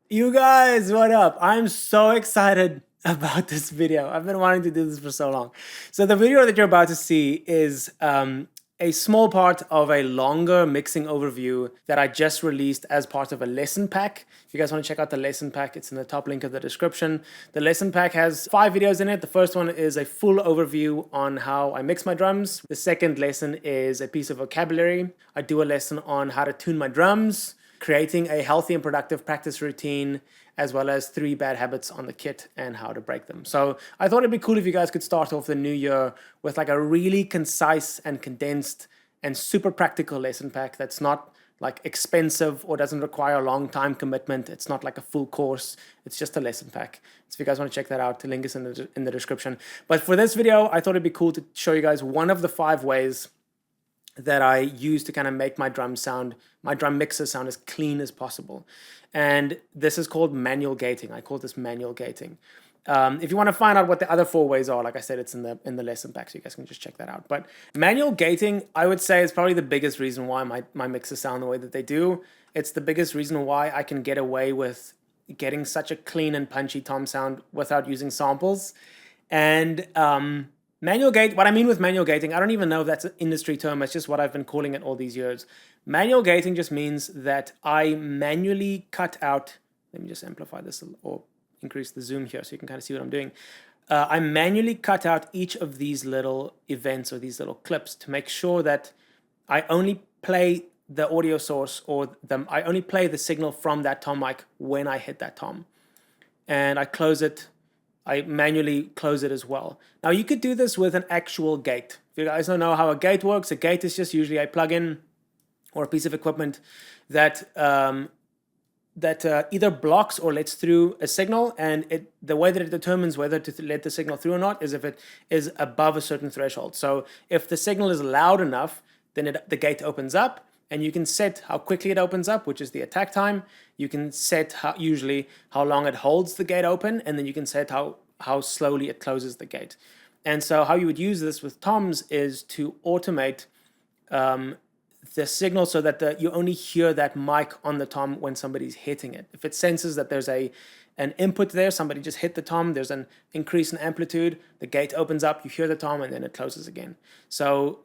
You guys, what up? I'm so excited about this video. I've been wanting to do this for so long. So the video that you're about to see is a small part of a longer mixing overview that I just released as part of a lesson pack. If you guys want to check out the lesson pack, it's in the top link of the description. The lesson pack has 5 videos in it. The first one is a full overview on how I mix my drums. The second lesson is a piece of vocabulary. I do a lesson on how to tune my drums, creating a healthy and productive practice routine, as well as 3 bad habits on the kit and how to break them. So I thought it'd be cool if you guys could start off the new year with like a really concise and condensed and super practical lesson pack that's not like expensive or doesn't require a long time commitment. It's not like a full course. It's just a lesson pack. So if you guys want to check that out, the link is in the description. But for this video, I thought it'd be cool to show you guys one of the 5 ways that I use to kind of make my drum mixer sound as clean as possible. And this is called manual gating. I call this manual gating. If you want to find out what the other 4 ways are, like I said, it's in the lesson pack, so you guys can just check that out. But manual gating, I would say, is probably the biggest reason why my mixers sound the way that they do. It's the biggest reason why I can get away with getting such a clean and punchy tom sound without using samples. And what I mean with manual gating, I don't even know if that's an industry term. It's just what I've been calling it all these years. Manual gating just means that I manually cut out, let me just amplify this or increase the zoom here so you can kind of see what I'm doing. I manually cut out each of these little events or these little clips to make sure that I only play the audio source I only play the signal from that tom mic when I hit that tom. And I manually close it as well. Now you could do this with an actual gate. If you guys don't know how a gate works, a gate is just usually a plug-in or a piece of equipment that either blocks or lets through a signal, and the way that it determines whether to let the signal through or not is if it is above a certain threshold. So if the signal is loud enough, then the gate opens up, and you can set how quickly it opens up, which is the attack time. You can set usually how long it holds the gate open, and then you can set how slowly it closes the gate. And so how you would use this with toms is to automate the signal so that you only hear that mic on the tom when somebody's hitting it. If it senses that there's an input there, somebody just hit the tom, there's an increase in amplitude, the gate opens up, you hear the tom, and then it closes again. So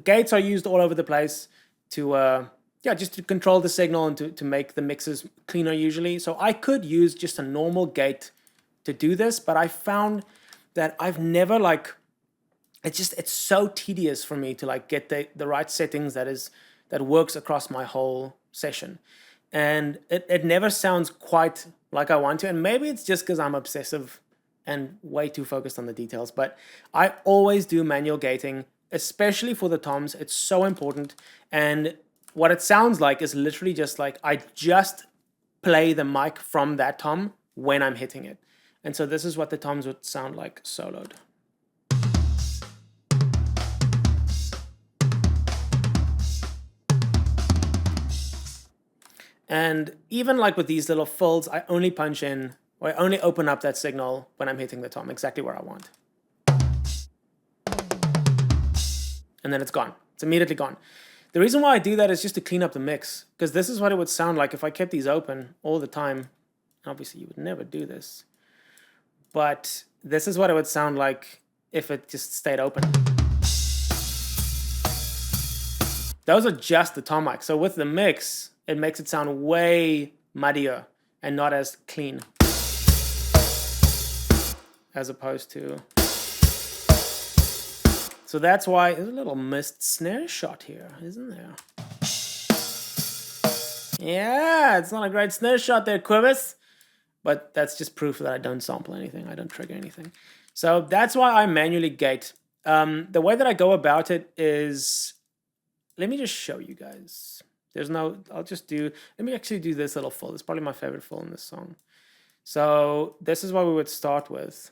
gates are used all over the place to just to control the signal and to make the mixes cleaner usually. So I could use just a normal gate to do this, but I found that I've never it's so tedious for me to get the right settings that works across my whole session. And it never sounds quite like I want to. And maybe it's just because I'm obsessive and way too focused on the details, but I always do manual gating, especially for the toms. It's so important. And what it sounds like is literally just like I just play the mic from that tom when I'm hitting it. And so this is what the toms would sound like soloed. And even with these little fills, I only punch in, or I only open up that signal when I'm hitting the tom exactly where I want. And then it's gone. It's immediately gone. The reason why I do that is just to clean up the mix, because this is what it would sound like if I kept these open all the time. Obviously, you would never do this. But this is what it would sound like if it just stayed open. Those are just the tom mic. So with the mix, it makes it sound way muddier and not as clean as opposed to. So that's why there's a little missed snare shot here, isn't there? Yeah, it's not a great snare shot there, Quibus. But that's just proof that I don't sample anything. I don't trigger anything. So that's why I manually gate. The way that I go about it is, let me just show you guys. Let me actually do this little fill. It's probably my favorite fill in this song. So this is what we would start with.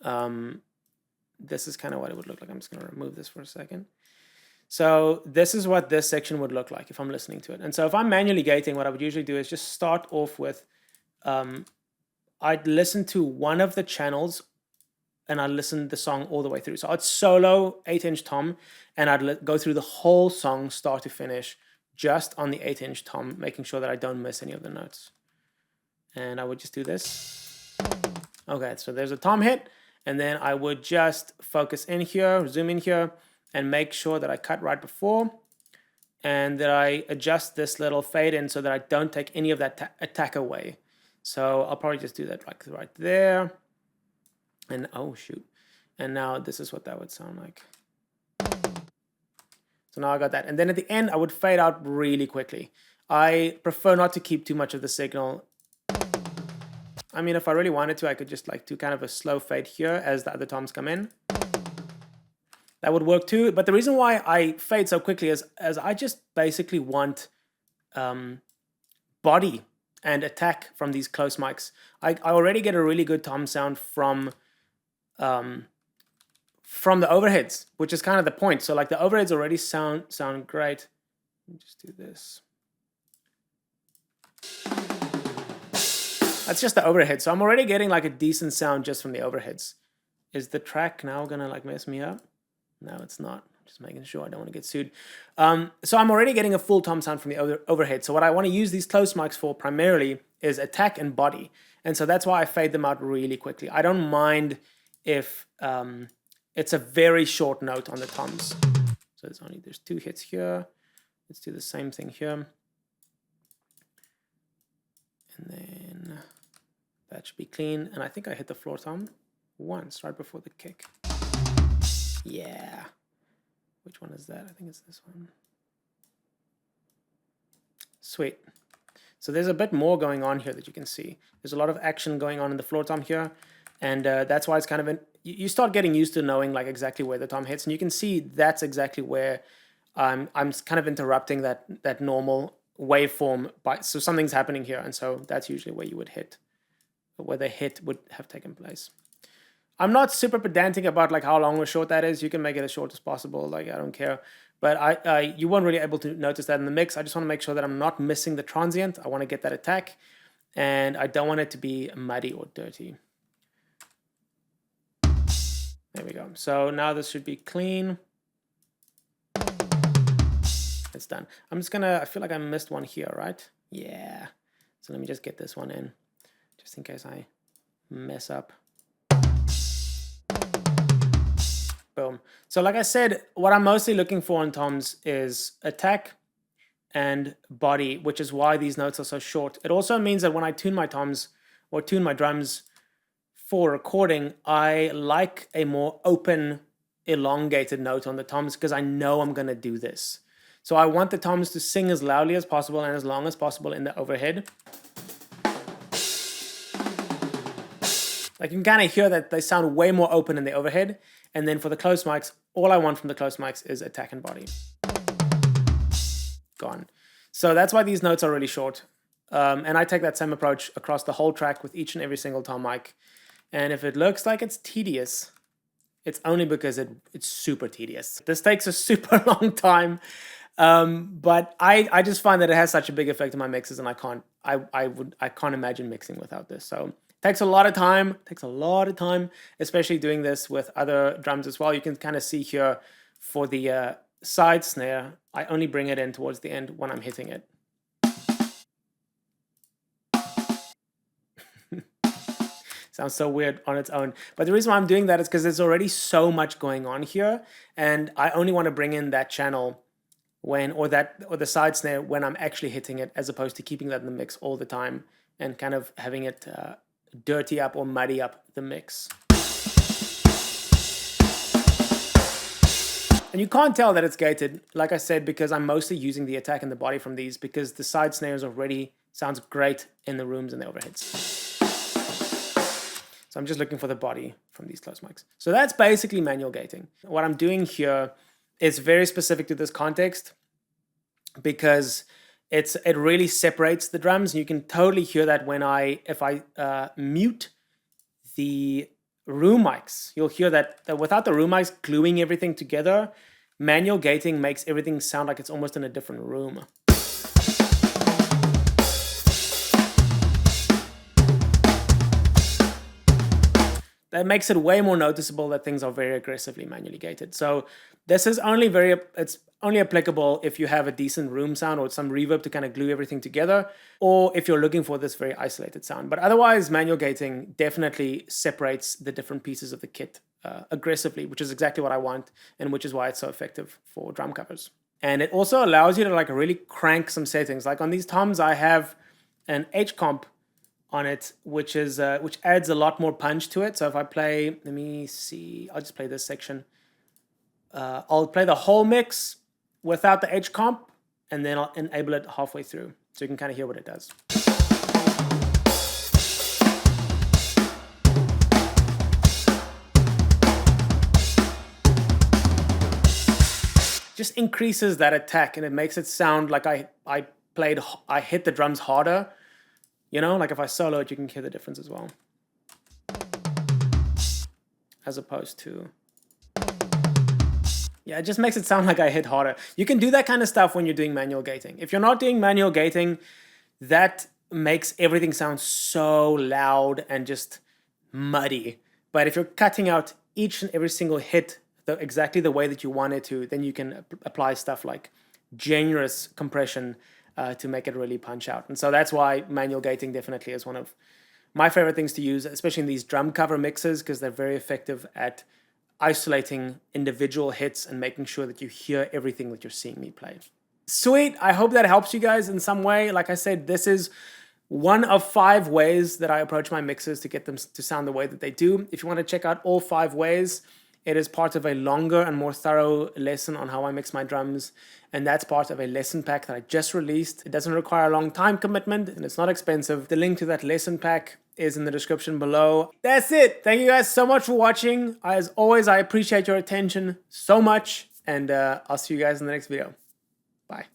This is kind of what it would look like. I'm just going to remove this for a second. So this is what this section would look like if I'm listening to it. And so if I'm manually gating, what I would usually do is just start off with, I'd listen to one of the channels and I'd listen the song all the way through. So I'd solo 8-inch tom and I'd go through the whole song start to finish just on the 8-inch tom, making sure that I don't miss any of the notes. And I would just do this. Okay, so there's a tom hit, and then I would just focus in here, zoom in here, and make sure that I cut right before, and that I adjust this little fade in so that I don't take any of that attack away. So I'll probably just do that like right there. And oh shoot. And now this is what that would sound like. So now I got that. And then at the end, I would fade out really quickly. I prefer not to keep too much of the signal. I mean, if I really wanted to, I could just like do kind of a slow fade here as the other toms come in. That would work too. But the reason why I fade so quickly is as I just basically want body and attack from these close mics. I already get a really good tom sound from the overheads, which is kind of the point. So like the overheads already sound great. Let me just do this. That's just the overhead. So I'm already getting like a decent sound just from the overheads. Is the track now gonna like mess me up? No, it's not. Just making sure I don't want to get sued. So I'm already getting a full tom sound from the overhead. So what I want to use these close mics for primarily is attack and body. And so that's why I fade them out really quickly. I don't mind if it's a very short note on the toms. So there's 2 hits here. Let's do the same thing here. And then that should be clean. And I think I hit the floor tom once right before the kick. Yeah. Which one is that? I think it's this one. Sweet. So there's a bit more going on here that you can see. There's a lot of action going on in the floor tom here. And that's why it's kind of, you start getting used to knowing like exactly where the tom hits. And you can see that's exactly where I'm kind of interrupting that normal waveform. So something's happening here. And so that's usually where you would hit, where the hit would have taken place. I'm not super pedantic about like how long or short that is. You can make it as short as possible. Like I don't care. But you weren't really able to notice that in the mix. I just want to make sure that I'm not missing the transient. I want to get that attack. And I don't want it to be muddy or dirty. There we go. So now this should be clean. It's done. I'm just gonna, I feel like I missed one here, right? Yeah. So let me just get this one in, just in case I mess up. Boom. So like I said, what I'm mostly looking for in toms is attack and body, which is why these notes are so short. It also means that when I tune my toms or tune my drums for recording, I like a more open, elongated note on the toms because I know I'm going to do this. So I want the toms to sing as loudly as possible and as long as possible in the overhead. Like you can kind of hear that they sound way more open in the overhead. And then for the close mics, all I want from the close mics is attack and body. Gone. So that's why these notes are really short. And I take that same approach across the whole track with each and every single tom mic. And if it looks like it's tedious, it's only because it's super tedious. This takes a super long time. But I just find that it has such a big effect on my mixes, and I can't imagine mixing without this. So it takes a lot of time, especially doing this with other drums as well. You can kind of see here for the side snare, I only bring it in towards the end when I'm hitting it. Sounds so weird on its own. But the reason why I'm doing that is because there's already so much going on here, and I only want to bring in that channel when, or the side snare when I'm actually hitting it, as opposed to keeping that in the mix all the time and kind of having it dirty up or muddy up the mix. And you can't tell that it's gated, like I said, because I'm mostly using the attack and the body from these, because the side snares already sounds great in the rooms and the overheads. So I'm just looking for the body from these close mics. So that's basically manual gating. What I'm doing here is very specific to this context because it really separates the drums. You can totally hear that when if I mute the room mics, you'll hear that without the room mics gluing everything together, manual gating makes everything sound like it's almost in a different room. That makes it way more noticeable that things are very aggressively manually gated. So this is only it's only applicable if you have a decent room sound or some reverb to kind of glue everything together, or if you're looking for this very isolated sound. But otherwise, manual gating definitely separates the different pieces of the kit aggressively, which is exactly what I want, and which is why it's so effective for drum covers. And it also allows you to like really crank some settings. Like on these toms, I have an H comp on it, which adds a lot more punch to it. So if I play, let me see, I'll just play this section. I'll play the whole mix without the H comp, and then I'll enable it halfway through, so you can kind of hear what it does. Just increases that attack, and it makes it sound like I hit the drums harder. You know, like if I solo it, you can hear the difference as well. As opposed to, yeah, it just makes it sound like I hit harder. You can do that kind of stuff when you're doing manual gating. If you're not doing manual gating, that makes everything sound so loud and just muddy. But if you're cutting out each and every single hit exactly the way that you want it to, then you can apply stuff like generous compression to make it really punch out. And so that's why manual gating definitely is one of my favorite things to use, especially in these drum cover mixes, because they're very effective at isolating individual hits and making sure that you hear everything that you're seeing me play. Sweet. I hope that helps you guys in some way. Like I said, this is one of 5 ways that I approach my mixes to get them to sound the way that they do. If you want to check out all 5 ways, it is part of a longer and more thorough lesson on how I mix my drums, and that's part of a lesson pack that I just released. It doesn't require a long time commitment, and it's not expensive. The link to that lesson pack is in the description below. That's it. Thank you guys so much for watching. As always, I appreciate your attention so much, and I'll see you guys in the next video. Bye.